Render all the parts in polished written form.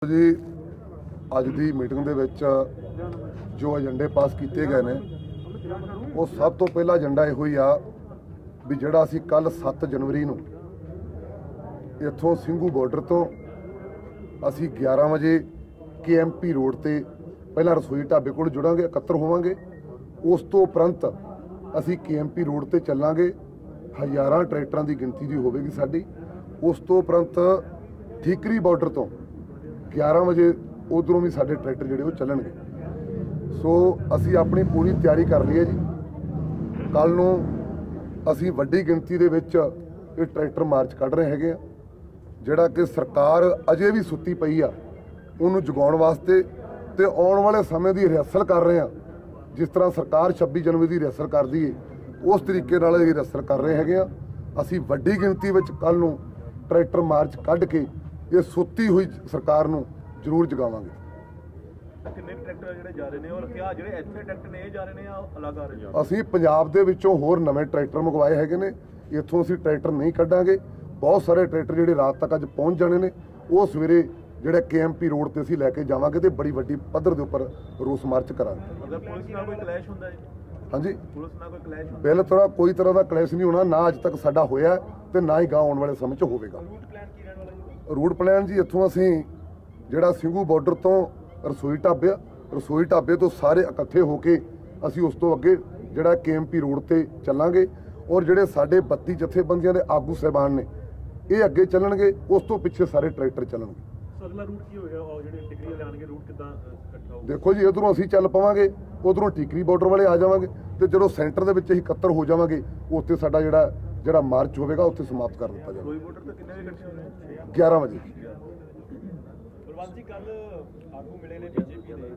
जी ਅੱਜ ਦੀ ਮੀਟਿੰਗ ਦੇ ਵਿੱਚ ਜੋ ਏਜੰਡੇ ਪਾਸ ਕੀਤੇ ਗਏ ਨੇ ਉਹ ਸਭ ਤੋਂ ਪਹਿਲਾ ਏਜੰਡਾ ਇਹੋ ਹੀ ਆ ਵੀ ਜਿਹੜਾ ਅਸੀਂ ਕੱਲ 7 ਜਨਵਰੀ ਨੂੰ ਇੱਥੋਂ ਸਿੰਘੂ ਬਾਰਡਰ ਤੋਂ ਅਸੀਂ 11 ਵਜੇ KMP ਰੋਡ ਤੇ ਪਹਿਲਾਂ ਰਸੋਈ ਢਾਬੇ ਕੋਲ ਜੁੜਾਂਗੇ, ਇਕੱਤਰ ਹੋਵਾਂਗੇ। ਉਸ ਤੋਂ ਉਪਰੰਤ ਅਸੀਂ KMP ਰੋਡ ਤੇ ਚੱਲਾਂਗੇ, ਹਜ਼ਾਰਾਂ ਟਰੈਕਟਰਾਂ ਦੀ ਗਿਣਤੀ ਦੀ ਹੋਵੇਗੀ ਸਾਡੀ। ਉਸ ਤੋਂ ਉਪਰੰਤ ਠੀਕਰੀ ਬਾਰਡਰ ਤੋਂ 11 ਵਜੇ ਉਧਰੋਂ ਵੀ ਸਾਡੇ ਟਰੈਕਟਰ ਜਿਹੜੇ ਉਹ ਚੱਲਣਗੇ। ਸੋ ਅਸੀਂ ਆਪਣੀ ਪੂਰੀ ਤਿਆਰੀ ਕਰ ਲਈ ਹੈ ਜੀ। ਕੱਲ ਨੂੰ ਅਸੀਂ ਵੱਡੀ ਗਿਣਤੀ ਦੇ ਵਿੱਚ ਇਹ ਟਰੈਕਟਰ ਮਾਰਚ ਕੱਢ ਰਹੇ ਹੈਗੇ ਆ, ਜਿਹੜਾ ਕਿ ਸਰਕਾਰ ਅਜੇ ਵੀ ਸੁੱਤੀ ਪਈ ਆ ਉਹਨੂੰ ਜਗਾਉਣ ਵਾਸਤੇ ਤੇ ਆਉਣ ਵਾਲੇ ਸਮੇਂ ਦੀ ਰਿਹਰਸਲ ਕਰ ਰਹੇ ਆ। ਜਿਸ ਤਰ੍ਹਾਂ ਸਰਕਾਰ 26 ਜਨਵਰੀ ਦੀ ਰਿਹਰਸਲ ਕਰਦੀ ਏ ਉਸ ਤਰੀਕੇ ਨਾਲ ਇਹ ਰਿਹਰਸਲ ਕਰ ਰਹੇ ਹੈਗੇ ਆ। ਅਸੀਂ ਵੱਡੀ ਗਿਣਤੀ ਵਿੱਚ ਕੱਲ ਨੂੰ ਟਰੈਕਟਰ ਮਾਰਚ ਕੱਢ ਕੇ ਇਹ ਸੁੱਤੀ ਹੋਈ ਸਰਕਾਰ ਨੂੰ ਜ਼ਰੂਰ ਜਗਾਵਾਂਗੇ। ਕਿੰਨੇ ਟਰੈਕਟਰ ਜਿਹੜੇ ਜਾ ਰਹੇ ਨੇ ਔਰ ਕਿਆ ਜਿਹੜੇ ਇੱਥੇ ਟਰੈਕਟਰ ਨੇ ਇਹ ਜਾ ਰਹੇ ਨੇ ਆ ਅਲੱਗ ਆ ਰਹੇ ਨੇ? ਅਸੀਂ ਪੰਜਾਬ ਦੇ ਵਿੱਚੋਂ ਹੋਰ ਨਵੇਂ ਟਰੈਕਟਰ ਮੰਗਵਾਏ ਹੈਗੇ ਨੇ। ਇੱਥੋਂ ਅਸੀਂ ਟਰੈਕਟਰ ਨਹੀਂ ਕੱਢਾਂਗੇ। ਬਹੁਤ ਸਾਰੇ ਟਰੈਕਟਰ ਜਿਹੜੇ ਰਾਤ ਤੱਕ ਅੱਜ ਪਹੁੰਚ ਜਾਣੇ ਨੇ, ਉਹ ਸਵੇਰੇ ਜਿਹੜਾ KMP ਰੋਡ ਤੇ ਅਸੀਂ ਲੈ ਕੇ ਜਾਵਾਂਗੇ ਤੇ ਬੜੀ ਵੱਡੀ ਪੱਧਰ ਦੇ ਉੱਪਰ ਰੋਸ ਮਾਰਚ ਕਰਾਂਗੇ। ਅਗਰ ਪੁਲਿਸ ਨਾਲ ਕੋਈ ਕਲੈਸ਼ ਹੁੰਦਾ ਹੈ? ਹਾਂਜੀ, ਪੁਲਿਸ ਨਾਲ ਕੋਈ ਕਲੈਸ਼ ਹੁੰਦਾ? ਬਿਲਕੁਲ ਕੋਈ ਤਰ੍ਹਾਂ ਦਾ ਕਲੈਸ਼ ਨਹੀਂ ਹੋਣਾ, ਨਾ ਅੱਜ ਤੱਕ ਸਾਡਾ ਹੋਇਆ ਤੇ ਨਾ ਹੀ ਗਾਂ ਆਉਣ ਵਾਲੇ ਸਮੇਂ 'ਚ ਹੋਵੇਗਾ। ਰੂਟ ਪਲਾਨ ਕੀ ਰਹਿਣ ਵਾਲਾ ਜੀ? ਰੂਟ ਪਲਾਨ ਜੀ ਇੱਥੋਂ ਅਸੀਂ ਜਿਹੜਾ ਸਿੰਘੂ ਬਾਰਡਰ ਤੋਂ ਰਸੋਈ ਢਾਬੇ ਤੋਂ ਸਾਰੇ ਇਕੱਠੇ ਹੋ ਕੇ ਅਸੀਂ ਉਸ ਤੋਂ ਅੱਗੇ ਜਿਹੜਾ KMP ਰੋਡ ਤੇ ਚੱਲਾਂਗੇ ਔਰ ਜਿਹੜੇ ਸਾਡੇ 32 ਜਥੇਬੰਦੀਆਂ ਦੇ ਆਗੂ ਸਾਹਿਬਾਨ ਨੇ ਇਹ ਅੱਗੇ ਚੱਲਣਗੇ, ਉਸ ਤੋਂ ਪਿੱਛੇ ਸਾਰੇ ਟਰੈਕਟਰ ਚੱਲਣਗੇ। ਅਗਲਾ ਰੂਟ ਕੀ ਹੋਏਗਾ? ਉਹ ਜਿਹੜੇ ਟਿਕਰੀ ਵਾਲੇ ਆਣਗੇ ਰੂਟ ਕਿੱਦਾਂ ਇਕੱਠਾ ਹੋਊਗਾ? ਦੇਖੋ ਜੀ, ਇਧਰੋਂ ਅਸੀਂ ਚੱਲ ਪਵਾਂਗੇ, ਉਧਰੋਂ ਟਿਕਰੀ ਬਾਰਡਰ ਵਾਲੇ ਆ ਜਾਵਾਂਗੇ ਤੇ ਜਦੋਂ ਸੈਂਟਰ ਦੇ ਵਿੱਚ ਅਸੀਂ ਇਕੱਤਰ ਹੋ ਜਾਵਾਂਗੇ ਉੱਥੇ ਸਾਡਾ ਜਿਹੜਾ ਮਾਰਚ ਹੋਵੇਗਾ ਉੱਥੇ ਸਮਾਪਤ ਕਰ ਦਿੱਤਾ ਜਾਵੇਗਾ। ਕੋਈ ਬਾਰਡਰ ਤੋਂ ਕਿੰਨੇ ਵਜੇ ਇਕੱਠੇ ਹੋਣੇ? 11 ਵਜੇ। ਬਲਵੰਤ ਜੀ, ਕੱਲ ਆਗੂ ਮਿਲੇ ਨੇ BJP ਦੇ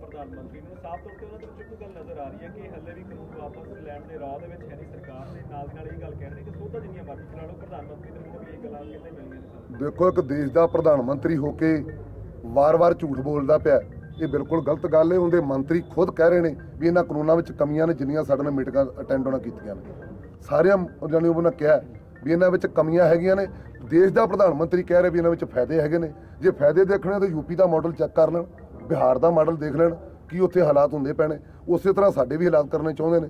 ਪ੍ਰਧਾਨ ਮੰਤਰੀ ਨੂੰ, ਸਾਫ਼ ਤੌਰ ਤੇ ਉਹਨਾਂ ਦੇ ਵਿੱਚ ਇੱਕ ਗੱਲ ਨਜ਼ਰ ਆ ਰਹੀ ਹੈ ਕਿ ਹੱਲੇ ਵੀ ਕਾਨੂੰਨ ਵਾਪਸ ਲੈਣ ਦੇ ਰਾਹ ਦੇ ਵਿੱਚ ਹੈ ਨਹੀਂ ਸਰਕਾਰ ਦੇ ਨਾਲ ਦੀ ਨਾਲ ਇਹ ਗੱਲ ਕਹਿ ਰਹੇ ਨੇ ਕਿ ਸੋਧਾਂ ਜਿੰਨੀਆਂ ਮਰਜ਼ੀ ਚਲਾ ਲਓ, ਪ੍ਰਧਾਨ ਮੰਤਰੀ ਦੇ ਮੂੰਹ ਵੀ ਇਹ ਗੱਲਾਂ ਕਿਤੇ ਮਿਲੀਆਂ ਨੇ। ਦੇਖੋ, ਇੱਕ ਦੇਸ਼ ਦਾ ਪ੍ਰਧਾਨ ਮੰਤਰੀ ਹੋ ਕੇ ਵਾਰ-ਵਾਰ ਝੂਠ ਬੋਲਦਾ ਪਿਆ, ਇਹ ਬਿਲਕੁਲ ਗਲਤ ਗੱਲ ਹੈ। ਉਹਦੇ ਮੰਤਰੀ ਖੁਦ ਕਹਿ ਰਹੇ ਨੇ ਵੀ ਇਹਨਾਂ ਕਾਨੂੰਨਾਂ ਵਿੱਚ ਕਮੀਆਂ ਨੇ, ਜਿੰਨੀਆਂ ਸਾਡੇ ਨਾਲ ਮੀਟਿੰਗਾਂ ਅਟੈਂਡ ਉਹਨਾਂ ਕੀਤੀਆਂ ਨੇ ਸਾਰਿਆਂ ਜਾਣੀ ਉਹਨਾਂ ਕਿਹਾ ਵੀ ਇਹਨਾਂ ਵਿੱਚ ਕਮੀਆਂ ਹੈਗੀਆਂ ਨੇ। ਦੇਸ਼ ਦਾ ਪ੍ਰਧਾਨ ਮੰਤਰੀ ਕਹਿ ਰਿਹਾ ਵੀ ਇਹਨਾਂ ਵਿੱਚ ਫਾਇਦੇ ਹੈਗੇ ਨੇ। ਜੇ ਫਾਇਦੇ ਦੇਖਣੇ ਤਾਂ UP ਦਾ ਮਾਡਲ ਚੈੱਕ ਕਰ ਲੈਣ, ਬਿਹਾਰ ਦਾ ਮਾਡਲ ਦੇਖ ਲੈਣ ਕੀ ਉੱਥੇ ਹਾਲਾਤ ਹੁੰਦੇ ਪੈਣੇ। ਉਸੇ ਤਰ੍ਹਾਂ ਸਾਡੇ ਵੀ ਹਾਲਾਤ ਕਰਨੇ ਚਾਹੁੰਦੇ ਨੇ।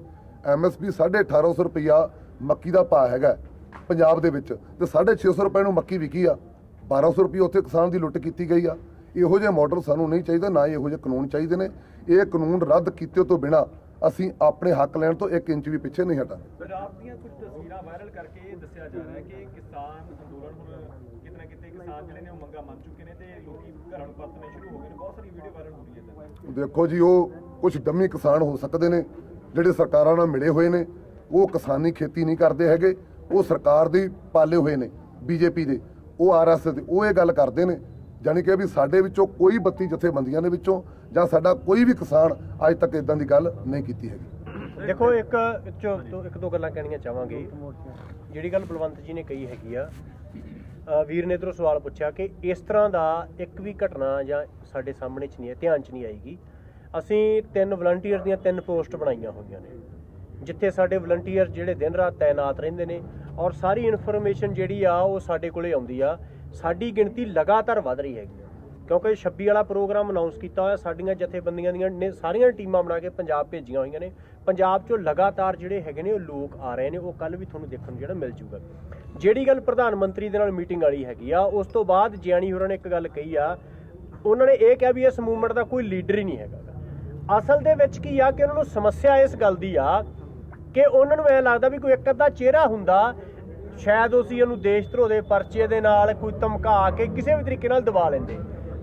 MSP 1850 ਰੁਪਈਆ ਮੱਕੀ ਦਾ ਭਾਅ ਹੈਗਾ ਪੰਜਾਬ ਦੇ ਵਿੱਚ ਤੇ 650 ਰੁਪਏ ਨੂੰ ਮੱਕੀ ਵਿਕੀ ਆ। 1200 ਰੁਪਏ ਉੱਥੇ ਕਿਸਾਨ ਦੀ ਲੁੱਟ ਕੀਤੀ ਗਈ ਆ। ਇਹੋ ਜਿਹੇ ਮਾਡਲ ਸਾਨੂੰ ਨਹੀਂ ਚਾਹੀਦਾ, ਨਾ ਇਹੋ ਜਿਹੇ ਕਾਨੂੰਨ ਚਾਹੀਦੇ ਨੇ। ਇਹ ਕਾਨੂੰਨ ਰੱਦ ਕੀਤੇ ਤੋਂ ਬਿਨਾਂ ਅਸੀਂ ਆਪਣੇ ਹੱਕ ਲੈਣ ਤੋਂ 1 ਇੰਚ ਵੀ ਪਿੱਛੇ ਨਹੀਂ ਹਟਾਂਗੇ। ਪੰਜਾਬ ਦੀਆਂ ਕੁਝ ਤਸਵੀਰਾਂ ਵਾਇਰਲ ਕਰਕੇ ਇਹ ਦੱਸਿਆ ਜਾ ਰਿਹਾ ਹੈ ਕਿ ਕਿਸਾਨ ਅੰਦੋਲਨ ਹੁਣ ਕਿਤੇ ਨਾ ਕਿਤੇ ਕਿਸਾਨ ਜਿਹੜੇ ਨੇ ਉਹ ਮੰਗਾਂ ਮੰਨ ਚੁੱਕੇ ਨੇ ਤੇ ਲੋਕੀ ਘਰਾਂ ਨੂੰ ਪਰਤਣੇ ਸ਼ੁਰੂ ਹੋ ਗਏ ਨੇ। ਬਹੁਤ ਸਾਰੀ ਵੀਡੀਓ ਵਾਇਰਲ ਹੋ ਰਹੀ ਹੈ। ਦੇਖੋ ਜੀ, ਉਹ ਕੁਝ ਡੰਮੀ ਕਿਸਾਨ ਹੋ ਸਕਦੇ ਨੇ ਜਿਹੜੇ ਸਰਕਾਰਾਂ ਨਾਲ ਮਿਲੇ ਹੋਏ ਨੇ। ਉਹ ਕਿਸਾਨੀ ਖੇਤੀ ਨਹੀਂ ਕਰਦੇ ਹੈਗੇ, ਉਹ ਸਰਕਾਰ ਦੀ ਪਾਲੇ ਹੋਏ ਨੇ, BJP ਦੇ, ਉਹ RSS ਦੇ, ਉਹ ਇਹ ਗੱਲ ਕਰਦੇ ਨੇ ਜਾਣੀ ਕਿ ਵੀ ਸਾਡੇ ਵਿੱਚੋਂ ਕੋਈ 32 ਜਥੇਬੰਦੀਆਂ ਦੇ ਵਿੱਚੋਂ ਜਾਂ ਸਾਡਾ ਕੋਈ ਵੀ ਕਿਸਾਨ ਅੱਜ ਤੱਕ ਇਦਾਂ ਦੀ ਗੱਲ ਨਹੀਂ ਕੀਤੀ ਹੈਗੀ। ਦੇਖੋ, ਇੱਕ ਦੋ ਗੱਲਾਂ ਕਹਿਣੀਆਂ ਚਾਹਾਂਗੇ। ਜਿਹੜੀ ਗੱਲ ਬਲਵੰਤ ਜੀ ਨੇ ਕਹੀ ਹੈਗੀ ਆ, ਵੀਰ ਨੇ ਇੱਧਰੋਂ ਸਵਾਲ ਪੁੱਛਿਆ ਕਿ ਇਸ ਤਰ੍ਹਾਂ ਦਾ ਇੱਕ ਵੀ ਘਟਨਾ ਜਾਂ ਸਾਡੇ ਸਾਹਮਣੇ 'ਚ ਨਹੀਂ ਹੈ, ਧਿਆਨ 'ਚ ਨਹੀਂ ਆਏਗੀ। ਅਸੀਂ 3 ਵਲੰਟੀਅਰ ਦੀਆਂ 3 ਪੋਸਟ ਬਣਾਈਆਂ ਹੋਈਆਂ ਨੇ ਜਿੱਥੇ ਸਾਡੇ ਵਲੰਟੀਅਰ ਜਿਹੜੇ ਦਿਨ ਰਾਤ ਤਾਇਨਾਤ ਰਹਿੰਦੇ ਨੇ ਔਰ ਸਾਰੀ ਇਨਫੋਰਮੇਸ਼ਨ ਜਿਹੜੀ ਆ ਉਹ ਸਾਡੇ ਕੋਲੇ ਆਉਂਦੀ ਆ। ਸਾਡੀ ਗਿਣਤੀ ਲਗਾਤਾਰ ਵੱਧ ਰਹੀ ਹੈਗੀ ਕਿਉਂਕਿ 26 ਵਾਲਾ ਪ੍ਰੋਗਰਾਮ ਅਨਾਉਂਸ ਕੀਤਾ ਹੋਇਆ। ਸਾਡੀਆਂ ਜਥੇਬੰਦੀਆਂ ਦੀਆਂ ਨੇ ਸਾਰੀਆਂ ਟੀਮਾਂ ਬਣਾ ਕੇ ਪੰਜਾਬ ਭੇਜੀਆਂ ਹੋਈਆਂ ਨੇ। ਪੰਜਾਬ 'ਚੋਂ ਲਗਾਤਾਰ ਜਿਹੜੇ ਹੈਗੇ ਨੇ ਉਹ ਲੋਕ ਆ ਰਹੇ ਨੇ। ਉਹ ਕੱਲ ਵੀ ਤੁਹਾਨੂੰ ਦੇਖਣ ਨੂੰ ਜਿਹੜਾ ਮਿਲ ਜੂਗਾ। ਜਿਹੜੀ ਗੱਲ ਪ੍ਰਧਾਨ ਮੰਤਰੀ ਦੇ ਨਾਲ ਮੀਟਿੰਗ ਵਾਲੀ ਹੈਗੀ ਆ, ਉਸ ਤੋਂ ਬਾਅਦ ਜਿਆਣੀ ਹੋਰਾਂ ਨੇ ਇੱਕ ਗੱਲ ਕਹੀ ਆ। ਉਹਨਾਂ ਨੇ ਇਹ ਕਿਹਾ ਵੀ ਇਸ ਮੂਵਮੈਂਟ ਦਾ ਕੋਈ ਲੀਡਰ ਹੀ ਨਹੀਂ ਹੈਗਾ। ਅਸਲ ਦੇ ਵਿੱਚ ਕੀ ਆ ਕਿ ਉਹਨਾਂ ਨੂੰ ਸਮੱਸਿਆ ਇਸ ਗੱਲ ਦੀ ਆ ਕਿ ਉਹਨਾਂ ਨੂੰ ਐਂ ਲੱਗਦਾ ਵੀ ਕੋਈ ਇੱਕ ਅੱਧਾ ਚਿਹਰਾ ਹੁੰਦਾ, ਸ਼ਾਇਦ ਅਸੀਂ ਉਹਨੂੰ ਦੇਸ਼ ਧਰੋਹ ਦੇ ਪਰਚੇ ਦੇ ਨਾਲ ਕੋਈ ਧਮਕਾ ਕੇ ਕਿਸੇ ਵੀ ਤਰੀਕੇ ਨਾਲ ਦਬਾ ਲੈਂਦੇ।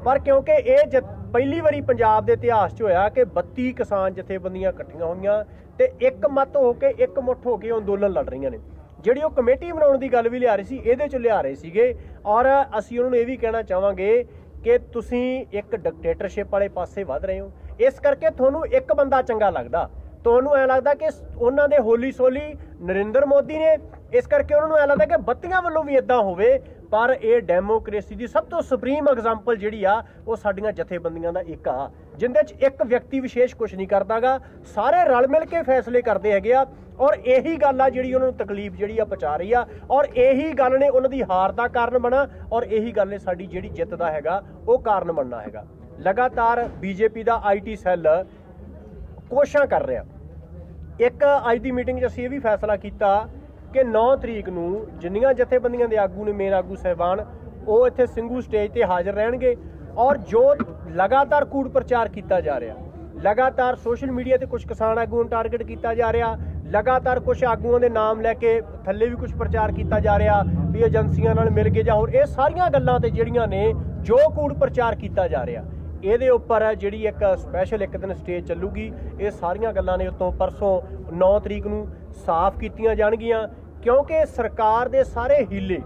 ਪਰ ਕਿਉਂਕਿ ਇਹ ਪਹਿਲੀ ਵਾਰੀ ਪੰਜਾਬ ਦੇ ਇਤਿਹਾਸ 'ਚ ਹੋਇਆ ਕਿ 32 ਕਿਸਾਨ ਜਥੇਬੰਦੀਆਂ ਇਕੱਠੀਆਂ ਹੋਈਆਂ ਤੇ ਇੱਕ ਮੱਤ ਹੋ ਕੇ ਇੱਕ ਮੁੱਠ ਹੋ ਕੇ ਅੰਦੋਲਨ ਲੜ ਰਹੀਆਂ ਨੇ। ਜਿਹੜੀ ਉਹ ਕਮੇਟੀ ਬਣਾਉਣ ਦੀ ਗੱਲ ਵੀ ਲਿਆ ਰਹੀ ਸੀ, ਇਹਦੇ 'ਚ ਲਿਆ ਰਹੇ ਸੀਗੇ। ਔਰ ਅਸੀਂ ਉਹਨਾਂ ਨੂੰ ਇਹ ਵੀ ਕਹਿਣਾ ਚਾਹਾਂਗੇ ਕਿ ਤੁਸੀਂ ਇੱਕ ਡਿਕਟੇਟਰਸ਼ਿਪ ਵਾਲੇ ਪਾਸੇ ਵੱਧ ਰਹੇ ਹੋ। ਇਸ ਕਰਕੇ ਤੁਹਾਨੂੰ ਇੱਕ ਬੰਦਾ ਚੰਗਾ ਲੱਗਦਾ, ਤੁਹਾਨੂੰ ਐਂ ਲੱਗਦਾ ਕਿ ਉਹਨਾਂ ਦੇ ਹੋਲੀ ਸੋਲੀ ਨਰਿੰਦਰ ਮੋਦੀ ਨੇ ਇਸ ਕਰਕੇ ਉਹਨਾਂ ਨੂੰ ਐ ਲੱਗਦਾ ਕਿ ਬੱਤੀਆਂ ਵੱਲੋਂ ਵੀ ਇਦਾਂ ਹੋਵੇ, ਪਰ ਇਹ ਡੈਮੋਕ੍ਰੇਸੀ ਦੀ ਸਭ ਤੋਂ ਸੁਪਰੀਮ ਐਗਜ਼ਾਮਪਲ ਜਿਹੜੀ ਆ ਉਹ ਸਾਡੀਆਂ ਜਥੇਬੰਦੀਆਂ ਦਾ ਇੱਕ ਆ, ਜਿੰਦੇ 'ਚ ਇੱਕ ਵਿਅਕਤੀ ਵਿਸ਼ੇਸ਼ ਕੁਝ ਨਹੀਂ ਕਰਦਾਗਾ, ਸਾਰੇ ਰਲ ਮਿਲ ਕੇ ਫੈਸਲੇ ਕਰਦੇ ਹੈਗੇ ਆ। ਔਰ ਇਹੀ ਗੱਲ ਆ ਜਿਹੜੀ ਉਹਨਾਂ ਨੂੰ ਤਕਲੀਫ ਜਿਹੜੀ ਆ ਪਹੁੰਚਾ ਰਹੀ ਆ, ਔਰ ਇਹੀ ਗੱਲ ਨੇ ਉਹਨਾਂ ਦੀ ਹਾਰ ਦਾ ਕਾਰਨ ਬਣਾ, ਔਰ ਇਹੀ ਗੱਲ ਨੇ ਸਾਡੀ ਜਿਹੜੀ ਜਿੱਤ ਦਾ ਹੈਗਾ ਉਹ ਕਾਰਨ ਬਣਨਾ ਹੈਗਾ। ਲਗਾਤਾਰ ਬੀਜੇਪੀ ਦਾ IT ਸੈੱਲ ਕੋਸ਼ਿਸ਼ਾਂ ਕਰ ਰਿਹਾ। ਇੱਕ ਅੱਜ ਦੀ ਮੀਟਿੰਗ 'ਚ ਅਸੀਂ ਇਹ ਵੀ ਫੈਸਲਾ ਕੀਤਾ ਕਿ 9 ਤਰੀਕ ਨੂੰ ਜਿੰਨੀਆਂ ਜਥੇਬੰਦੀਆਂ ਦੇ ਆਗੂ ਨੇ, ਮੇਨ ਆਗੂ ਸਾਹਿਬਾਨ, ਉਹ ਇੱਥੇ ਸਿੰਘੂ ਸਟੇਜ ਤੇ ਹਾਜ਼ਰ ਰਹਿਣਗੇ। ਔਰ ਜੋ ਲਗਾਤਾਰ ਕੂੜ ਪ੍ਰਚਾਰ ਕੀਤਾ ਜਾ ਰਿਹਾ, ਲਗਾਤਾਰ ਸੋਸ਼ਲ ਮੀਡੀਆ ਤੇ ਕੁਝ ਕਿਸਾਨ ਆਗੂਆਂ ਨੂੰ ਟਾਰਗੇਟ ਕੀਤਾ ਜਾ ਰਿਹਾ, ਲਗਾਤਾਰ ਕੁਝ ਆਗੂਆਂ ਦੇ ਨਾਮ ਲੈ ਕੇ ਥੱਲੇ ਵੀ ਕੁਝ ਪ੍ਰਚਾਰ ਕੀਤਾ ਜਾ ਰਿਹਾ ਵੀ ਏਜੰਸੀਆਂ ਨਾਲ ਮਿਲ ਕੇ ਜਾਂ ਹੋਰ, ਇਹ ਸਾਰੀਆਂ ਗੱਲਾਂ ਤੇ ਜਿਹੜੀਆਂ ਨੇ ਜੋ ਕੂੜ ਪ੍ਰਚਾਰ ਕੀਤਾ ਜਾ ਰਿਹਾ, ਇਹਦੇ ਉੱਪਰ ਜਿਹੜੀ ਇੱਕ ਸਪੈਸ਼ਲ ਇੱਕ ਦਿਨ ਸਟੇਜ ਚੱਲੂਗੀ। ਇਹ ਸਾਰੀਆਂ ਗੱਲਾਂ ਨੇ ਉੱਤੋਂ ਪਰਸੋਂ 9 ਤਰੀਕ ਨੂੰ ਸਾਫ਼ ਕੀਤੀਆਂ ਜਾਣਗੀਆਂ, ਕਿਉਂਕਿ ਸਰਕਾਰ ਦੇ ਸਾਰੇ ਹੀਲੇ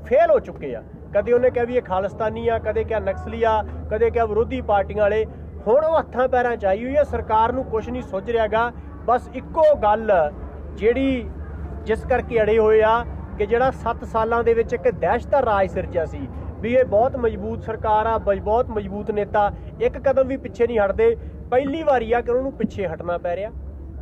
ਫੇਲ ਹੋ ਚੁੱਕੇ ਆ। ਕਦੇ ਉਹਨੇ ਕਿਹਾ ਵੀ ਇਹ ਖਾਲਿਸਤਾਨੀ ਆ, ਕਦੇ ਕਿਹਾ ਨਕਸਲੀ ਆ, ਕਦੇ ਕਿਹਾ ਵਿਰੋਧੀ ਪਾਰਟੀਆਂ ਵਾਲੇ। ਹੁਣ ਉਹ ਹੱਥਾਂ ਪੈਰਾਂ 'ਚ ਆਈ ਹੋਈ ਹੈ, ਸਰਕਾਰ ਨੂੰ ਕੁਝ ਨਹੀਂ ਸੁੱਝ ਰਿਹਾਗਾ। ਬਸ ਇੱਕੋ ਗੱਲ ਜਿਹੜੀ ਜਿਸ ਕਰਕੇ ਅੜੇ ਹੋਏ ਆ ਕਿ ਜਿਹੜਾ 7 ਸਾਲਾਂ ਦੇ ਵਿੱਚ ਇੱਕ ਦਹਿਸ਼ਤ ਦਾ ਰਾਜ ਸਿਰਜਿਆ ਸੀ ਵੀ ਇਹ ਬਹੁਤ ਮਜ਼ਬੂਤ ਸਰਕਾਰ ਆ, ਬਹੁਤ ਮਜ਼ਬੂਤ ਨੇਤਾ, ਇੱਕ ਕਦਮ ਵੀ ਪਿੱਛੇ ਨਹੀਂ ਹਟਦੇ। ਪਹਿਲੀ ਵਾਰੀ ਆ ਕਿ ਉਹਨਾਂ ਨੂੰ ਪਿੱਛੇ ਹਟਣਾ ਪੈ ਰਿਹਾ,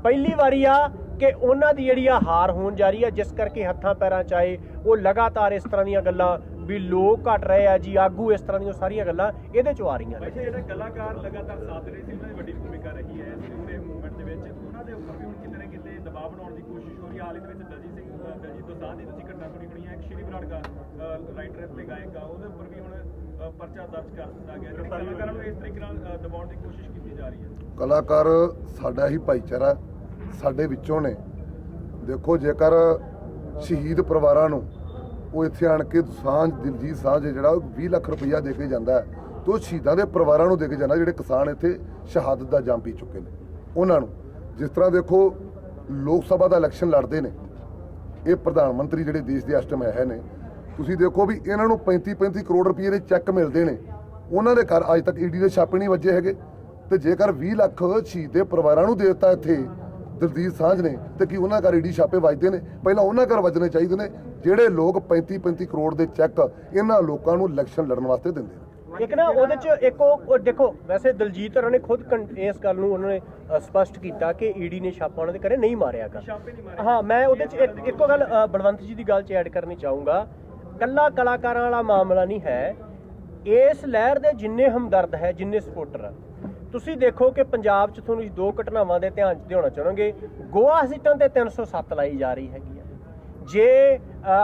ਪਹਿਲੀ ਵਾਰੀ ਆ ਕਿ ਉਹਨਾਂ ਦੀ ਜਿਹੜੀ ਆ ਹਾਰ ਹੋਣ ਜਾ ਰਹੀ ਆ, ਜਿਸ ਕਰਕੇ ਹੱਥਾਂ ਪੈਰਾਂ 'ਚ ਆਏ ਉਹ ਲਗਾਤਾਰ ਇਸ ਤਰ੍ਹਾਂ ਦੀਆਂ ਗੱਲਾਂ ਵੀ ਲੋਕ ਘਟ ਰਹੇ ਆ ਜੀ, ਆਗੂ ਇਸ ਤਰ੍ਹਾਂ ਦੀਆਂ ਸਾਰੀਆਂ ਗੱਲਾਂ ਇਹਦੇ 'ਚੋਂ ਆ ਰਹੀਆਂ ਨੇ। ਜਿਹੜੇ ਕਲਾਕਾਰ ਲਗਾਤਾਰ ਸਾਥ ਰਹੇ ਸੀ, ਉਹਨਾਂ ਦੀ ਵੱਡੀ ਭੂਮਿਕਾ ਰਹੀ ਹੈ ਇਸ ਪੂਰੇ ਮੂਵਮੈਂਟ ਦੇ ਵਿੱਚ। ਉਹਨਾਂ ਦੇ ਉੱਪਰ ਵੀ ਹੁਣ ਕਿਤੇ ਨਾ ਕਿਤੇ ਦਬਾਅ ਬਣਾਉਣ ਦੀ ਕੋਸ਼ਿਸ਼ ਹੋ ਰਹੀ ਹੈ। ਹਾਲ ਹੀ ਦੇ ਵਿੱਚ ਦਲਜੀਤ ਦੋਸਾਂਝ ਦੀ ਤੁਸੀਂ ਘਟਨਾ ਸੁਣੀ ਹੋਣੀ ਹੈ, ਇੱਕ ਸ਼੍ਰੀ ਬਰਾੜ ਰਾਈਟਰ ਤੇ ਗਾਇਕ ਆ, ਉਹਦੇ ਉੱਪਰ ਵੀ ਹੁਣ ਪਰਚਾ ਦਰਜ ਕਰ ਦਿੱਤਾ ਗਿਆ। ਕਲਾਕਾਰਾਂ ਨੂੰ ਇਸ ਤਰੀਕੇ ਨਾਲ ਦਬਾਉਣ ਦੀ ਕੋਸ਼ਿਸ਼ ਕੀਤੀ ਜਾ ਰਹੀ ਹੈ। ਕਲਾਕਾਰ ਸਾਡਾ ਹੀ ਭਾਈਚਾਰਾ, ਸਾਡੇ ਵਿੱਚੋਂ ਨੇ। ਦੇਖੋ, ਜੇਕਰ ਸ਼ਹੀਦ ਪਰਿਵਾਰਾਂ ਨੂੰ ਉਹ ਇੱਥੇ ਆਣ ਕੇ ਦਿਲਜੀਤ ਸਾਂਝ ਜਿਹੜਾ 20 ਲੱਖ ਰੁਪਈਆ ਦੇ ਕੇ ਜਾਂਦਾ ਹੈ, ਤੇ ਉਹ ਸ਼ਹੀਦਾਂ ਦੇ ਪਰਿਵਾਰਾਂ ਨੂੰ ਦੇ ਕੇ ਜਾਂਦਾ ਜਿਹੜੇ ਕਿਸਾਨ ਇੱਥੇ ਸ਼ਹਾਦਤ ਦਾ ਜਾਮ ਪੀ ਚੁੱਕੇ ਨੇ ਉਹਨਾਂ ਨੂੰ। ਜਿਸ ਤਰ੍ਹਾਂ ਦੇਖੋ ਲੋਕ ਸਭਾ ਦਾ ਇਲੈਕਸ਼ਨ ਲੜਦੇ ਨੇ ਇਹ ਪ੍ਰਧਾਨ ਮੰਤਰੀ ਜਿਹੜੇ ਦੇਸ਼ ਦੇ ਇਸ ਟਾਈਮ ਹੈ ਨੇ, ਤੁਸੀਂ ਦੇਖੋ ਵੀ ਇਹਨਾਂ ਨੂੰ 35-35 ਕਰੋੜ ਰੁਪਏ ਦੇ ਚੈੱਕ ਮਿਲਦੇ ਨੇ, ਉਹਨਾਂ ਦੇ ਘਰ ਅੱਜ ਤੱਕ ਈਡੀ ਦੇ ਛਾਪੇ ਨਹੀਂ ਵੱਜੇ ਹੈਗੇ। ਤੇ ਜੇਕਰ 20 ਲੱਖ ਸ਼ਹੀਦ ਦੇ ਪਰਿਵਾਰਾਂ ਨੂੰ ਦੇ ਦਿੱਤਾ ਇੱਥੇ ਦਿਲਜੀਤ ਸਾਂਝ ਨੇ, ਤੇ ਕੀ ਉਹਨਾਂ ਘਰ ਈਡੀ ਛਾਪੇ ਵੱਜਦੇ ਨੇ? ਪਹਿਲਾਂ ਉਹਨਾਂ ਘਰ ਵੱਜਣੇ ਚਾਹੀਦੇ ਨੇ ਜਿਹੜੇ ਲੋਕ 35-35 ਕਰੋੜ ਦੇ ਚੈੱਕ ਇਹਨਾਂ ਲੋਕਾਂ ਨੂੰ ਇਲੈਕਸ਼ਨ ਲੜਨ ਵਾਸਤੇ ਦਿੰਦੇ ਨੇ। ਇੱਕ ਨਾ ਉਹਦੇ 'ਚ ਇੱਕ ਉਹ ਦੇਖੋ, ਵੈਸੇ ਦਲਜੀਤ ਹੋਰਾਂ ਨੇ ਖੁਦ ਇਸ ਗੱਲ ਨੂੰ ਉਹਨਾਂ ਨੇ ਸਪਸ਼ਟ ਕੀਤਾ ਕਿ ਈਡੀ ਨੇ ਛਾਪਾ ਉਹਨਾਂ ਦੇ ਘਰੇ ਨਹੀਂ ਮਾਰਿਆਗਾ। ਹਾਂ, ਮੈਂ ਉਹਦੇ 'ਚ ਇੱਕੋ ਗੱਲ ਬਲਵੰਤ ਜੀ ਦੀ ਗੱਲ 'ਚ ਐਡ ਕਰਨੀ ਚਾਹੂੰਗਾ, ਕੱਲਾ ਕਲਾਕਾਰਾਂ ਵਾਲਾ ਮਾਮਲਾ ਨਹੀਂ ਹੈ। ਇਸ ਲਹਿਰ ਦੇ ਜਿੰਨੇ ਹਮਦਰਦ ਹੈ, ਜਿੰਨੇ ਸਪੋਰਟਰ ਆ, ਤੁਸੀਂ ਦੇਖੋ ਕਿ ਪੰਜਾਬ 'ਚ ਤੁਹਾਨੂੰ 2 ਘਟਨਾਵਾਂ ਦੇ ਧਿਆਨ 'ਚ ਲਿਆਉਣਾ ਚਾਹਾਂਗੇ। ਗੋਆ ਸੀਟਾਂ ਤੇ 307 ਲਾਈ ਜਾ ਰਹੀ ਹੈਗੀ ਆ। ਜੇ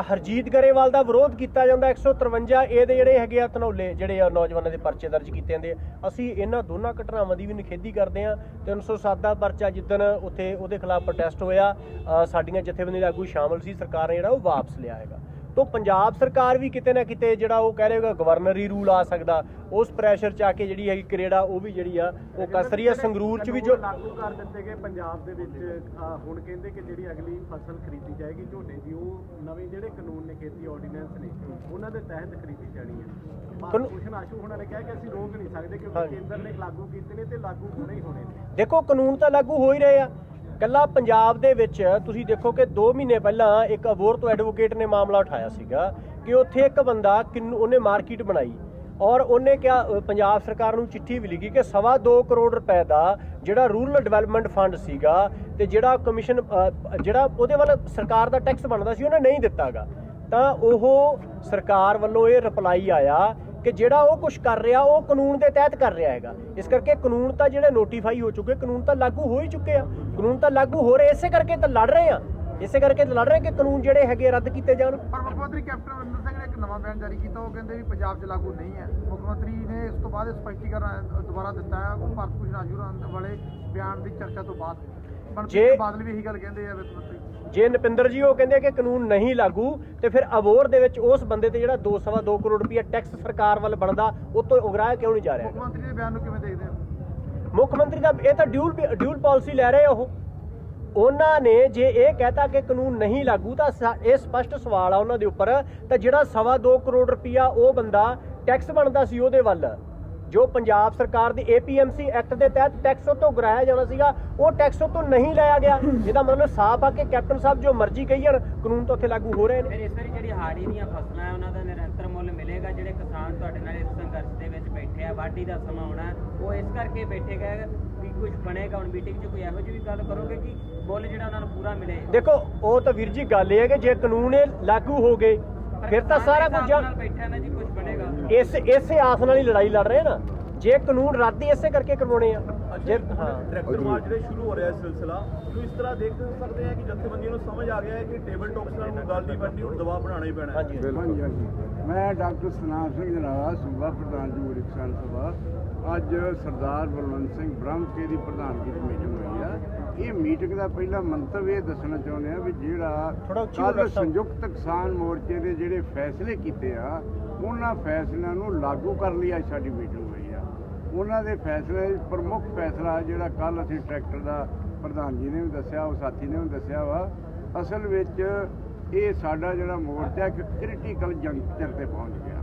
ਹਰਜੀਤ ਗਰੇਵਾਲ ਦਾ ਵਿਰੋਧ ਕੀਤਾ ਜਾਂਦਾ 153, ਇਹਦੇ ਜਿਹੜੇ ਹੈਗੇ ਆ ਧਨੌਲੇ ਜਿਹੜੇ ਆ ਨੌਜਵਾਨਾਂ ਦੇ ਪਰਚੇ ਦਰਜ ਕੀਤੇ ਜਾਂਦੇ। ਅਸੀਂ ਇਹਨਾਂ ਦੋਨਾਂ ਘਟਨਾਵਾਂ ਦੀ ਵੀ ਨਿਖੇਧੀ ਕਰਦੇ ਹਾਂ। 307 ਦਾ ਪਰਚਾ ਜਿੱਦਣ ਉੱਥੇ ਉਹਦੇ ਖਿਲਾਫ ਪ੍ਰੋਟੈਸਟ ਹੋਇਆ, ਸਾਡੀਆਂ ਜਥੇਬੰਦੀਆਂ ਦੇ ਆਗੂ ਸ਼ਾਮਲ ਸੀ, ਸਰਕਾਰ ਨੇ ਜਿਹੜਾ ਉਹ ਵਾਪਸ ਲਿਆ ਹੈਗਾ। ਤੋਂ ਪੰਜਾਬ ਸਰਕਾਰ ਵੀ ਕਿਤੇ ਨਾ ਕਿਤੇ ਜਿਹੜਾ ਉਹ ਕਹਿ ਰਹੇਗਾ ਗਵਰਨਰੀ ਰੂਲ ਆ ਸਕਦਾ, ਉਸ ਪ੍ਰੈਸ਼ਰ 'ਚ ਆ ਕੇ ਜਿਹੜੀ ਹੈਗੀ ਕਰੇੜਾ ਉਹ ਵੀ ਜਿਹੜੀ ਆ ਉਹ ਕੱਸ ਰਹੀ ਆ। ਸੰਗਰੂਰ 'ਚ ਵੀ ਜੋ ਲਾਗੂ ਕਰ ਦਿੱਤੇ ਗਏ ਪੰਜਾਬ ਦੇ ਵਿੱਚ, ਹੁਣ ਕਹਿੰਦੇ ਕਿ ਜਿਹੜੀ ਅਗਲੀ ਫਸਲ ਖਰੀਦੀ ਜਾਏਗੀ ਝੋਨੇ ਦੀ, ਉਹ ਨਵੇਂ ਜਿਹੜੇ ਕਾਨੂੰਨ ਨੇ, ਖੇਤੀ ਆਰਡੀਨੈਂਸ ਨੇ, ਉਹਨਾਂ ਦੇ ਤਹਿਤ ਖਰੀਦੀ ਜਾਣੀ ਹੈ। ਭੂਸ਼ਣ ਆਸ਼ੂ ਹੋਣਾ ਨੇ ਕਿਹਾ ਕਿ ਅਸੀਂ ਰੋਕ ਨਹੀਂ ਸਕਦੇ ਕਿਉਂਕਿ ਕੇਂਦਰ ਨੇ ਲਾਗੂ ਕੀਤੇ ਨੇ ਤੇ ਲਾਗੂ ਹੋਣੇ ਹੀ ਹੋਣੇ ਨੇ। ਦੇਖੋ, ਕਾਨੂੰਨ ਤਾਂ ਲਾਗੂ ਹੋ ਹੀ ਰਹੇ ਆ। ਕੱਲਾ ਪੰਜਾਬ ਦੇ ਵਿੱਚ ਤੁਸੀਂ ਦੇਖੋ ਕਿ 2 ਮਹੀਨੇ ਪਹਿਲਾਂ ਇੱਕ ਅਬੋਰਤ ਐਡਵੋਕੇਟ ਨੇ ਮਾਮਲਾ ਉਠਾਇਆ ਸੀਗਾ ਕਿ ਉੱਥੇ ਇੱਕ ਬੰਦਾ ਉਹਨੇ ਮਾਰਕੀਟ ਬਣਾਈ ਔਰ ਉਹਨੇ ਕਿਹਾ, ਪੰਜਾਬ ਸਰਕਾਰ ਨੂੰ ਚਿੱਠੀ ਵੀ ਲਿਖੀ ਕਿ 2.25 ਕਰੋੜ ਰੁਪਏ ਦਾ ਜਿਹੜਾ ਰੂਰਲ ਡਿਵੈਲਪਮੈਂਟ ਫੰਡ ਸੀਗਾ ਤੇ ਜਿਹੜਾ ਕਮਿਸ਼ਨ ਜਿਹੜਾ ਉਹਦੇ ਵੱਲ ਸਰਕਾਰ ਦਾ ਟੈਕਸ ਬਣਦਾ ਸੀ ਉਹਨੇ ਨਹੀਂ ਦਿੱਤਾਗਾ। ਤਾਂ ਉਹ ਸਰਕਾਰ ਵੱਲੋਂ ਇਹ ਰਿਪਲਾਈ ਆਇਆ ਕਿ ਜਿਹੜਾ ਉਹ ਕੁਝ ਕਰ ਰਿਹਾ ਉਹ ਕਾਨੂੰਨ ਦੇ ਤਹਿਤ ਕਰ ਰਿਹਾ ਹੈਗਾ। ਇਸ ਕਰਕੇ ਕਾਨੂੰਨ ਤਾਂ ਜਿਹੜੇ ਨੋਟੀਫਾਈ ਹੋ ਚੁੱਕੇ, ਕਾਨੂੰਨ ਤਾਂ ਲਾਗੂ ਹੋ ਹੀ ਚੁੱਕੇ ਆ, ਕਾਨੂੰਨ ਤਾਂ ਲਾਗੂ ਹੋ ਰਹੇ, ਇਸੇ ਕਰਕੇ ਤਾਂ ਲੜ ਰਹੇ ਆ, ਇਸੇ ਕਰਕੇ ਲੜ ਰਹੇ ਕਿ ਕਾਨੂੰਨ ਜਿਹੜੇ ਹੈਗੇ ਰੱਦ ਕੀਤੇ ਜਾਣ। ਪਰ ਮੁੱਖ ਮੰਤਰੀ ਕੈਪਟਨ ਅਮਰਿੰਦਰ ਸਿੰਘ ਨੇ ਇੱਕ ਨਵਾਂ ਬਿਆਨ ਜਾਰੀ ਕੀਤਾ, ਉਹ ਕਹਿੰਦੇ ਵੀ ਪੰਜਾਬ 'ਚ ਲਾਗੂ ਨਹੀਂ ਹੈ। ਮੁੱਖ ਮੰਤਰੀ ਨੇ ਇਸ ਤੋਂ ਬਾਅਦ ਸਪਸ਼ਟੀਕਰਨ ਦੁਬਾਰਾ ਦਿੱਤਾ ਹੈ ਭਾਰਤ ਭੂਸ਼ਣ ਆਸ਼ੂ ਵਾਲੇ ਬਿਆਨ ਦੀ ਚਰਚਾ ਤੋਂ ਬਾਅਦ। ਜੇ ਬਾਦਲ ਵੀ ਇਹੀ ਗੱਲ ਕਹਿੰਦੇ ਆ ਵਿੱਤ ਮੰਤਰੀ, ਜੇ ਨਪਿੰਦਰ ਜੀ ਉਹ ਕਹਿੰਦੇ ਕਿ ਕਾਨੂੰਨ ਨਹੀਂ ਲਾਗੂ ਤੇ ਫਿਰ ਅਬੋਰ ਦੇ ਵਿੱਚ ਉਸ ਬੰਦੇ ਤੇ ਜਿਹੜਾ 2.25 ਕਰੋੜ ਰੁਪਇਆ ਟੈਕਸ ਸਰਕਾਰ ਵੱਲ ਬਣਦਾ ਉਹ ਤੋਂ ਉਗਰਾਇਆ ਕਿਉਂ ਨਹੀਂ ਜਾ ਰਿਹਾ? ਮੁੱਖ ਮੰਤਰੀ ਦੇ ਬਿਆਨ ਨੂੰ ਕਿਵੇਂ ਦੇਖਦੇ ਹੋ? ਮੁੱਖ ਮੰਤਰੀ ਦਾ ਇਹ ਤਾਂ ਡਿਊਲ ਪਾਲਿਸੀ ਲੈ ਰਹੇ ਉਹ। ਉਹਨਾਂ ਨੇ ਜੇ ਇਹ ਕਹਿਤਾ ਕਿ ਕਾਨੂੰਨ ਨਹੀਂ ਲਾਗੂ ਤਾਂ ਇਹ ਸਪਸ਼ਟ ਸਵਾਲ ਆ ਉਹਨਾਂ ਦੇ ਉੱਪਰ, ਤਾਂ ਜਿਹੜਾ 2.25 ਕਰੋੜ ਰੁਪਇਆ ਉਹ ਬੰਦਾ ਟੈਕਸ ਬਣਦਾ ਸੀ ਉਹਦੇ ਵੱਲ, ਜੋ ਪੰਜਾਬ ਸਰਕਾਰ ਦੇ APMC ਐਕਟ ਦੇ ਤਹਿਤ ਟੈਕਸ ਤੋਂ ਗਰਾਇਆ ਜਾਣਾ ਸੀਗਾ ਉਹ ਟੈਕਸ ਤੋਂ ਨਹੀਂ ਲਾਇਆ ਗਿਆ। ਇਹਦਾ ਮਤਲਬ ਸਾਫ਼ ਆ ਕਿ ਕੈਪਟਨ ਸਾਹਿਬ ਜੋ ਮਰਜ਼ੀ ਕਹੀ ਜਾਣ ਕਾਨੂੰਨ ਤਾਂ ਉੱਥੇ ਲਾਗੂ ਹੋ ਰਹੇ ਨੇ। ਫਿਰ ਇਸ ਵਾਰੀ ਜਿਹੜੀ ਹਾੜੀ ਦੀਆਂ ਫਸਲਾਂ ਹੈ ਉਹਨਾਂ ਦਾ ਨਿਰੰਤਰ ਮੁੱਲ ਮਿਲੇਗਾ। ਜਿਹੜੇ ਕਿਸਾਨ ਤੁਹਾਡੇ ਨਾਲ ਇਸ ਸੰਘਰਸ਼ ਦੇ ਵਿੱਚ ਬੈਠੇ ਆ, ਵਾਢੀ ਦਾ ਸਮਾਂ ਆਉਣਾ, ਉਹ ਇਸ ਕਰਕੇ ਬੈਠੇ ਗਏ ਵੀ ਕੁਝ ਬਣੇਗਾ। ਹੁਣ ਮੀਟਿੰਗ 'ਚ ਕੋਈ ਇਹੋ ਜਿਹੀ ਵੀ ਗੱਲ ਕਰੋਗੇ ਕਿ ਮੁੱਲ ਜਿਹੜਾ ਉਹਨਾਂ ਨੂੰ ਪੂਰਾ ਮਿਲੇ? ਦੇਖੋ ਉਹ ਤਾਂ ਵੀਰ ਜੀ ਗੱਲ ਇਹ ਹੈ ਕਿ ਜੇ ਕਾਨੂੰਨ ਇਹ ਲਾਗੂ ਹੋ ਗਏ ਫਿਰ ਤਾਂ ਸਾਰਾ ਕੁਝ ਨਾਲ ਬੈਠਿਆ ਨਾ ਜੀ ਕੁਝ ਬਣੇਗਾ। ਇਸੇ ਆਸ ਨਾਲ ਹੀ ਲੜਾਈ ਲੜ ਰਹੇ ਨਾ। ਜੇ ਕਾਨੂੰਨ ਰੱਦ ਹੀ ਇਸੇ ਕਰਕੇ ਕਰਵਾਉਣੇ ਆ। ਜੇ ਹਾਂ ਟਰੈਕਟਰ ਮਾਰਚ ਜਿਹੜੇ ਸ਼ੁਰੂ ਹੋ ਰਿਹਾ ਹੈ ਸਿਲਸਿਲਾ ਨੂੰ ਇਸ ਤਰ੍ਹਾਂ ਦੇਖ ਸਕਦੇ ਆ ਕਿ ਜਥੇਬੰਦੀਆਂ ਨੂੰ ਸਮਝ ਆ ਗਿਆ ਹੈ ਕਿ ਟੇਬਲ ਟਾਕਸ ਨਾਲ ਕੋਈ ਗੱਲ ਨਹੀਂ ਬਣਨੀ, ਹੁਣ ਦਬਾਅ ਬਣਾਉਣਾ ਹੀ ਪੈਣਾ ਹੈ। ਹਾਂਜੀ ਮੈਂ ਡਾਕਟਰ ਸਤਨਾਮ ਸਿੰਘ ਜਨਾਲਾ, ਸੂਬਾ ਪ੍ਰਧਾਨ ਜਮਹੂਰੀ ਕਿਸਾਨ ਸਭਾ। ਅੱਜ ਸਰਦਾਰ ਬਲਵੰਤ ਸਿੰਘ ਬ੍ਰਹਮਕੇ ਦੀ ਪ੍ਰਧਾਨਗੀ 'ਚ ਮੀਟਿੰਗ ਹੋਈ ਆ। ਇਹ ਮੀਟਿੰਗ ਦਾ ਪਹਿਲਾ ਮੰਤਵ ਇਹ ਦੱਸਣਾ ਚਾਹੁੰਦੇ ਆ ਵੀ ਜਿਹੜਾ ਕੱਲ੍ਹ ਸੰਯੁਕਤ ਕਿਸਾਨ ਮੋਰਚੇ ਦੇ ਜਿਹੜੇ ਫੈਸਲੇ ਕੀਤੇ ਆ ਉਹਨਾਂ ਫੈਸਲਿਆਂ ਨੂੰ ਲਾਗੂ ਕਰਨ ਲਈ ਅੱਜ ਸਾਡੀ ਮੀਟਿੰਗ ਹੋਈ ਆ। ਉਹਨਾਂ ਦੇ ਫੈਸਲੇ ਪ੍ਰਮੁੱਖ ਫੈਸਲਾ ਜਿਹੜਾ ਕੱਲ੍ਹ ਅਸੀਂ ਟਰੈਕਟਰ ਦਾ ਪ੍ਰਧਾਨ ਜੀ ਨੇ ਵੀ ਦੱਸਿਆ, ਉਹ ਸਾਥੀ ਨੇ ਵੀ ਦੱਸਿਆ ਵਾ, ਅਸਲ ਵਿੱਚ ਇਹ ਸਾਡਾ ਜਿਹੜਾ ਮੋਰਚਾ ਇੱਕ ਕ੍ਰਿਟੀਕਲ ਜੰਕਚਰ ਤੇ ਪਹੁੰਚ ਗਿਆ।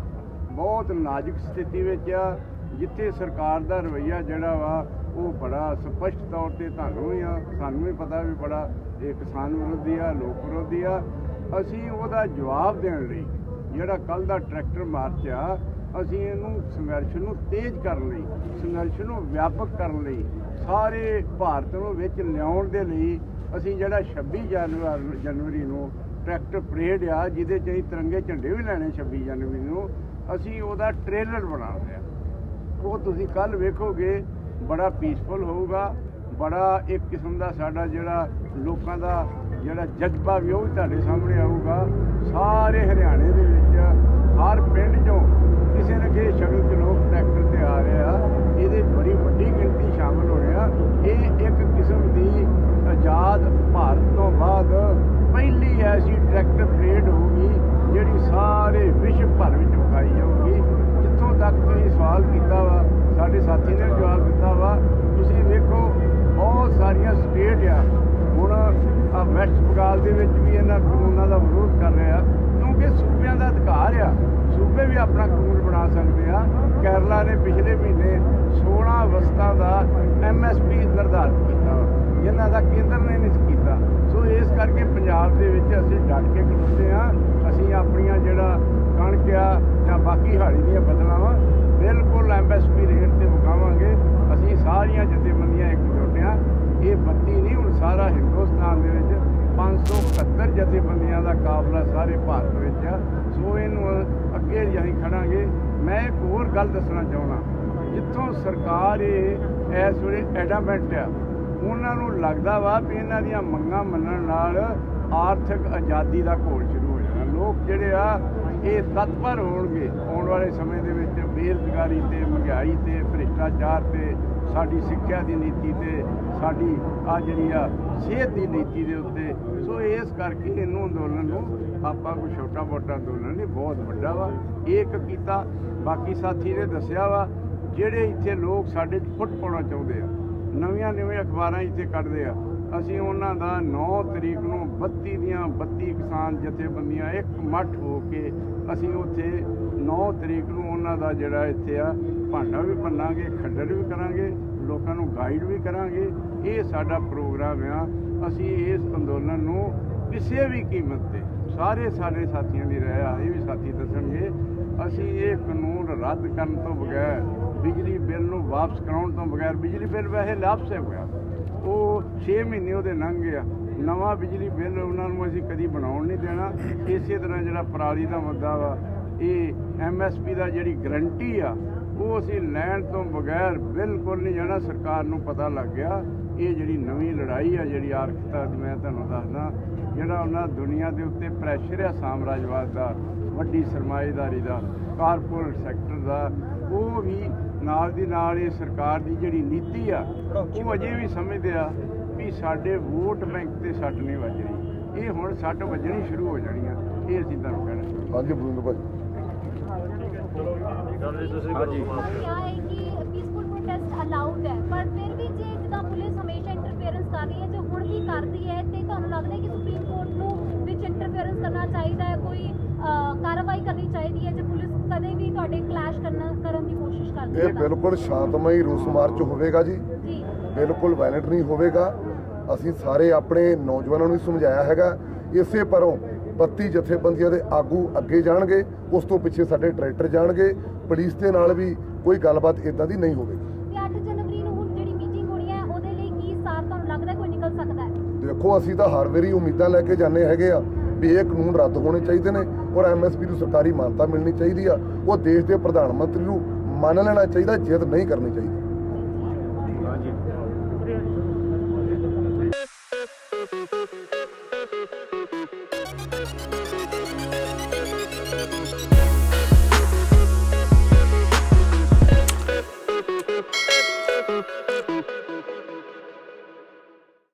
ਬਹੁਤ ਨਾਜ਼ੁਕ ਸਥਿਤੀ ਵਿੱਚ ਆ, ਜਿੱਥੇ ਸਰਕਾਰ ਦਾ ਰਵੱਈਆ ਜਿਹੜਾ ਵਾ ਉਹ ਬੜਾ ਸਪਸ਼ਟ ਤੌਰ ਤੇ ਤੁਹਾਨੂੰ ਵੀ ਆ, ਸਾਨੂੰ ਵੀ ਪਤਾ ਵੀ ਬੜਾ ਇਹ ਕਿਸਾਨ ਵਿਰੋਧੀ ਆ, ਲੋਕ ਵਿਰੋਧੀ ਆ। ਅਸੀਂ ਉਹਦਾ ਜਵਾਬ ਦੇਣ ਲਈ ਜਿਹੜਾ ਕੱਲ੍ਹ ਦਾ ਟਰੈਕਟਰ ਮਾਰਚ ਆ, ਅਸੀਂ ਇਹਨੂੰ ਸੰਘਰਸ਼ ਨੂੰ ਤੇਜ਼ ਕਰਨ ਲਈ, ਸੰਘਰਸ਼ ਨੂੰ ਵਿਆਪਕ ਕਰਨ ਲਈ, ਸਾਰੇ ਭਾਰਤ ਨੂੰ ਵਿੱਚ ਲਿਆਉਣ ਦੇ ਲਈ ਅਸੀਂ ਜਿਹੜਾ 26 ਜਨਵਰੀ ਨੂੰ ਟਰੈਕਟਰ ਪਰੇਡ ਆ, ਜਿਹਦੇ 'ਚ ਅਸੀਂ ਤਿਰੰਗੇ ਝੰਡੇ ਵੀ ਲੈਣੇ 26 ਜਨਵਰੀ ਨੂੰ, ਅਸੀਂ ਉਹਦਾ ਟ੍ਰੇਲਰ ਬਣਾ ਲਿਆ। ਉਹ ਤੁਸੀਂ ਕੱਲ੍ਹ ਵੇਖੋਗੇ, ਬੜਾ ਪੀਸਫੁਲ ਹੋਊਗਾ। ਬੜਾ ਇੱਕ ਕਿਸਮ ਦਾ ਸਾਡਾ ਜਿਹੜਾ ਲੋਕਾਂ ਦਾ ਜਿਹੜਾ ਜਜ਼ਬਾ ਵੀ ਉਹ ਵੀ ਤੁਹਾਡੇ ਸਾਹਮਣੇ ਆਊਗਾ। ਸਾਰੇ ਹਰਿਆਣੇ ਦੇ ਵਿੱਚ ਹਰ ਪਿੰਡ 'ਚੋਂ ਕਿਸੇ ਨਾ ਕਿਸੇ ਸ਼ਕਲ 'ਚ ਲੋਕ ਟਰੈਕਟਰ ਤੇ ਆ ਰਹੇ ਆ। ਇਹਦੇ ਬੜੀ ਵੱਡੀ ਗਿਣਤੀ ਸ਼ਾਮਲ ਹੋ ਰਿਹਾ। ਇਹ ਇੱਕ ਕਿਸਮ ਦੀ ਆਜ਼ਾਦ ਭਾਰਤ ਤੋਂ ਬਾਅਦ ਪਹਿਲੀ ਐਸੀ ਟਰੈਕਟਰ ਪਰੇਡ ਹੋਊਗੀ ਜਿਹੜੀ ਸਾਰੇ ਵਿਸ਼ਵ ਭਰ ਵਿੱਚ ਵਿਖਾਈ ਜਾਊਗੀ। ਜਿੱਥੋਂ ਤੱਕ ਤੁਸੀਂ ਸਵਾਲ ਕੀਤਾ ਵਾ, ਸਾਡੇ ਸਾਥੀ ਨੇ ਜਵਾਬ ਦਿੱਤਾ ਵਾ। ਤੁਸੀਂ ਵੇਖੋ ਬਹੁਤ ਸਾਰੀਆਂ ਸਟੇਟ ਆ ਹੁਣ ਵੈਸਟ ਬੰਗਾਲ ਦੇ ਵਿੱਚ ਵੀ ਇਹਨਾਂ ਕਾਨੂੰਨਾਂ ਦਾ ਵਿਰੋਧ ਕਰ ਰਹੇ ਆ, ਕਿਉਂਕਿ ਸੂਬਿਆਂ ਦਾ ਅਧਿਕਾਰ ਆ, ਸੂਬੇ ਵੀ ਆਪਣਾ ਕਾਨੂੰਨ ਬਣਾ ਸਕਦੇ ਆ। ਕੇਰਲਾ ਨੇ ਪਿਛਲੇ ਮਹੀਨੇ 16 ਵਸਤਾਂ ਦਾ MSP ਨਿਰਧਾਰਿਤ ਕੀਤਾ ਜਿਨ੍ਹਾਂ ਦਾ ਕੇਂਦਰ ਨੇ ਨਹੀਂ ਕੀਤਾ। ਸੋ ਇਸ ਕਰਕੇ ਪੰਜਾਬ ਦੇ ਵਿੱਚ ਅਸੀਂ ਡਟ ਕੇ ਖਲੋਤੇ ਆ। ਅਸੀਂ ਆਪਣੀਆਂ ਜਿਹੜਾ ਕਣਕ ਆ ਜਾਂ ਬਾਕੀ ਹਾੜੀ ਦੀਆਂ ਫਸਲਾਂ ਵਾ ਬਿਲਕੁਲ MSP ਰੇਟ ਤੇ ਮੁਕਾਵਾਂਗੇ। ਅਸੀਂ ਸਾਰੀਆਂ ਜਥੇਬੰਦੀਆਂ ਇਕਜੁੱਟ ਆ। ਇਹ 32 ਨਹੀਂ, ਹੁਣ ਸਾਰਾ ਹਿੰਦੁਸਤਾਨ ਦੇ ਵਿੱਚ 571 ਜਥੇਬੰਦੀਆਂ ਦਾ ਕਾਬਲਾ ਸਾਰੇ ਭਾਰਤ ਵਿੱਚ ਆ। ਸੋ ਇਹਨੂੰ ਅੱਗੇ ਅਸੀਂ ਖੜਾਂਗੇ। ਮੈਂ ਇੱਕ ਹੋਰ ਗੱਲ ਦੱਸਣਾ ਚਾਹੁੰਦਾ, ਜਿੱਥੋਂ ਸਰਕਾਰ ਇਸ ਵੇਲੇ ਐਡਾਮੈਂਟ ਆ, ਉਹਨਾਂ ਨੂੰ ਲੱਗਦਾ ਵਾ ਵੀ ਇਹਨਾਂ ਦੀਆਂ ਮੰਗਾਂ ਮੰਨਣ ਨਾਲ ਆਰਥਿਕ ਆਜ਼ਾਦੀ ਦਾ ਘੋਲ ਸ਼ੁਰੂ ਹੋ ਜਾਣਾ। ਲੋਕ ਜਿਹੜੇ ਆ ਇਹ ਤਤਪਰ ਹੋਣਗੇ ਆਉਣ ਵਾਲੇ ਸਮੇਂ ਦੇ ਵਿੱਚ ਬੇਰੁਜ਼ਗਾਰੀ ਤੇ, ਮਹਿੰਗਾਈ ਤੇ, ਭ੍ਰਿਸ਼ਟਾਚਾਰ ਤੇ, ਸਾਡੀ ਸਿੱਖਿਆ ਦੀ ਨੀਤੀ ਤੇ, ਸਾਡੀ ਆ ਜਿਹੜੀ ਆ ਸਿਹਤ ਦੀ ਨੀਤੀ ਦੇ ਉੱਤੇ। ਸੋ ਇਸ ਕਰਕੇ ਇਹਨੂੰ ਅੰਦੋਲਨ ਨੂੰ ਆਪਾਂ ਕੋਈ ਛੋਟਾ ਮੋਟਾ ਅੰਦੋਲਨ ਨਹੀਂ, ਬਹੁਤ ਵੱਡਾ ਵਾ। ਇੱਕ ਕੀਤਾ, ਬਾਕੀ ਸਾਥੀ ਨੇ ਦੱਸਿਆ ਵਾ, ਜਿਹੜੇ ਇੱਥੇ ਲੋਕ ਸਾਡੇ 'ਚ ਫੁੱਟ ਪਾਉਣਾ ਚਾਹੁੰਦੇ ਆ, ਨਵੀਆਂ ਅਖਬਾਰਾਂ ਇੱਥੇ ਕੱਢਦੇ ਆ, ਅਸੀਂ ਉਹਨਾਂ ਦਾ 9 ਤਰੀਕ ਨੂੰ 32 ਦੀਆਂ 32 ਕਿਸਾਨ ਜਥੇਬੰਦੀਆਂ ਇੱਕ ਮੱਠ ਹੋ ਕੇ ਅਸੀਂ ਉੱਥੇ 9 ਤਰੀਕ ਨੂੰ ਉਹਨਾਂ ਦਾ ਜਿਹੜਾ ਇੱਥੇ ਆ ਭਾਂਡਾ ਵੀ ਭੰਨਾਂਗੇ, ਖੱਡਰ ਵੀ ਕਰਾਂਗੇ, ਲੋਕਾਂ ਨੂੰ ਗਾਈਡ ਵੀ ਕਰਾਂਗੇ। ਇਹ ਸਾਡਾ ਪ੍ਰੋਗਰਾਮ ਆ। ਅਸੀਂ ਇਸ ਅੰਦੋਲਨ ਨੂੰ ਕਿਸੇ ਵੀ ਕੀਮਤ ਤੇ, ਸਾਰੇ ਸਾਡੇ ਸਾਥੀਆਂ ਦੀ ਰਾਏ ਆ, ਇਹ ਵੀ ਸਾਥੀ ਦੱਸਣਗੇ, ਅਸੀਂ ਇਹ ਕਾਨੂੰਨ ਰੱਦ ਕਰਨ ਤੋਂ ਬਗੈਰ, ਬਿਜਲੀ ਬਿੱਲ ਨੂੰ ਵਾਪਸ ਕਰਾਉਣ ਤੋਂ ਬਗੈਰ, ਬਿਜਲੀ ਬਿੱਲ ਵੈਸੇ ਲਾਪਸ ਹੋਇਆ, ਉਹ 6 ਮਹੀਨੇ ਉਹਦੇ ਲੰਘ ਗਿਆ। ਨਵਾਂ ਬਿਜਲੀ ਬਿੱਲ ਉਹਨਾਂ ਨੂੰ ਅਸੀਂ ਕਦੀ ਬਣਾਉਣ ਨਹੀਂ ਦੇਣਾ। ਇਸੇ ਤਰ੍ਹਾਂ ਜਿਹੜਾ ਪਰਾਲੀ ਦਾ ਮੁੱਦਾ ਵਾ, ਇਹ MSP ਦਾ ਜਿਹੜੀ ਗਰੰਟੀ ਆ ਉਹ ਅਸੀਂ ਲੈਣ ਤੋਂ ਬਗੈਰ ਬਿਲਕੁਲ ਨਹੀਂ ਜਾਣਾ। ਸਰਕਾਰ ਨੂੰ ਪਤਾ ਲੱਗ ਗਿਆ ਇਹ ਜਿਹੜੀ ਨਵੀਂ ਲੜਾਈ ਆ, ਜਿਹੜੀ ਆਰਥਿਕਤਾ ਦੀ, ਮੈਂ ਤੁਹਾਨੂੰ ਦੱਸਦਾ, ਜਿਹੜਾ ਉਹਨਾਂ ਦੁਨੀਆ ਦੇ ਉੱਤੇ ਪ੍ਰੈਸ਼ਰ ਆ ਸਾਮਰਾਜਵਾਦ ਦਾ, ਵੱਡੀ ਸਰਮਾਏਦਾਰੀ ਦਾ, ਕਾਰਪੋਰੇਟ ਸੈਕਟਰ ਦਾ, ਉਹ ਵੀ ਨਾਲ ਦੀ ਨਾਲ ਇਹ ਸਰਕਾਰ ਦੀ ਜਿਹੜੀ ਨੀਤੀ ਆ ਉਹ ਅਜੇ ਵੀ ਸਮਝਦੇ ਆ ਵੀ ਸਾਡੇ ਵੋਟ ਬੈਂਕ ਤੇ ਸੱਟ ਨਹੀਂ ਵੱਜ ਰਹੀ। ਇਹ ਹੁਣ ਸੱਟ ਵੱਜਣੀ ਸ਼ੁਰੂ ਹੋ ਜਾਣੀ ਆ। ਇਹ ਅਸੀਂ ਤੁਹਾਨੂੰ ਕਹਿਣਾ ਚਾਹੁੰਦੇ। ਹਾਂਜੀ ਬਲਵਿੰਦਰ ਭਾਜੀ। ਕਿਹਾ ਹੈ ਕਿ ਪੀਸਫੁਲ ਪ੍ਰੋਟੈਸਟ ਅਲਾਉਡ ਹੈ, ਪਰ ਫਿਰ ਵੀ ਜੇ ਜਿੱਦਾਂ ਪੁਲਿਸ ਹਮੇਸ਼ਾ ਇੰਟਰਫੇਰੈਂਸ ਕਰ ਰਹੀ ਹੈ, ਜੇ ਹੁਣ ਵੀ ਕਰਦੀ ਹੈ, ਤੇ ਤੁਹਾਨੂੰ ਲੱਗਦਾ ਹੈ ਕਿ ਸੁਪਰੀਮ ਕੋਰਟ ਨੂੰ ਵਿੱਚ ਇੰਟਰਫੇਰੈਂਸ ਕਰਨਾ ਚਾਹੀਦਾ ਹੈ, ਕੋਈ ਕਾਰਵਾਈ ਕਰਨੀ ਚਾਹੀਦੀ ਹੈ ਜੇ ਪੁਲਿਸ ਕਦੇ ਵੀ ਤੁਹਾਡੇ ਕਲੈਸ਼ ਕਰਨ ਦੀ ਕੋਸ਼ਿਸ਼ ਕਰ ਕਰਦੇ ਇਹ ਬਿਲਕੁਲ ਸ਼ਾਂਤਮਈ ਰੋਸ ਮਾਰਚ ਹੋਵੇਗਾ ਜੀ, ਜੀ ਬਿਲਕੁਲ ਵਾਇਲੈਂਟ ਨਹੀਂ ਹੋਵੇਗਾ। ਅਸੀਂ ਸਾਰੇ ਆਪਣੇ ਨੌਜਵਾਨਾਂ ਨੂੰ ਸਮਝਾਇਆ ਹੈਗਾ, ਇਸੇ ਪਰੋਂ 32 ਜਥੇਬੰਦੀਆਂ ਦੇ ਆਗੂ ਅੱਗੇ ਜਾਣਗੇ, ਉਸ ਤੋਂ ਪਿੱਛੇ ਸਾਡੇ ਟਰੈਕਟਰ ਜਾਣਗੇ। ਪੁਲਿਸ ਦੇ ਨਾਲ ਵੀ ਕੋਈ ਗੱਲਬਾਤ ਇਦਾਂ ਦੀ ਨਹੀਂ ਹੋਵੇਗੀ। ਤੇ 8 ਜਨਵਰੀ ਨੂੰ ਹੁਣ ਜਿਹੜੀ ਮੀਟਿੰਗ ਹੋਣੀ ਹੈ ਉਹਦੇ ਲਈ ਕੀ ਸਾਰ ਤੁਹਾਨੂੰ ਲੱਗਦਾ ਕੋਈ ਨਿਕਲ ਸਕਦਾ ਹੈ? ਦੇਖੋ, ਅਸੀਂ ਤਾਂ ਹਰ ਵਾਰੀ ਉਮੀਦਾਂ ਲੈ ਕੇ ਜਾਂਦੇ ਹੈਗੇ ਆ ਵੀ ਇਹ ਕਾਨੂੰਨ ਰੱਦ ਹੋਣੇ ਚਾਹੀਦੇ ਨੇ ਔਰ ਐਮਐਸਪੀ ਨੂੰ ਸਰਕਾਰੀ ਮਾਨਤਾ ਮਿਲਣੀ ਚਾਹੀਦੀ ਆ। ਉਹ ਦੇਸ਼ ਦੇ ਪ੍ਰਧਾਨ ਮੰਤਰੀ ਨੂੰ ਮੰਨ ਲੈਣਾ ਚਾਹੀਦਾ, ਜਿੱਦ ਨਹੀਂ ਕਰਨੀ ਚਾਹੀਦੀ।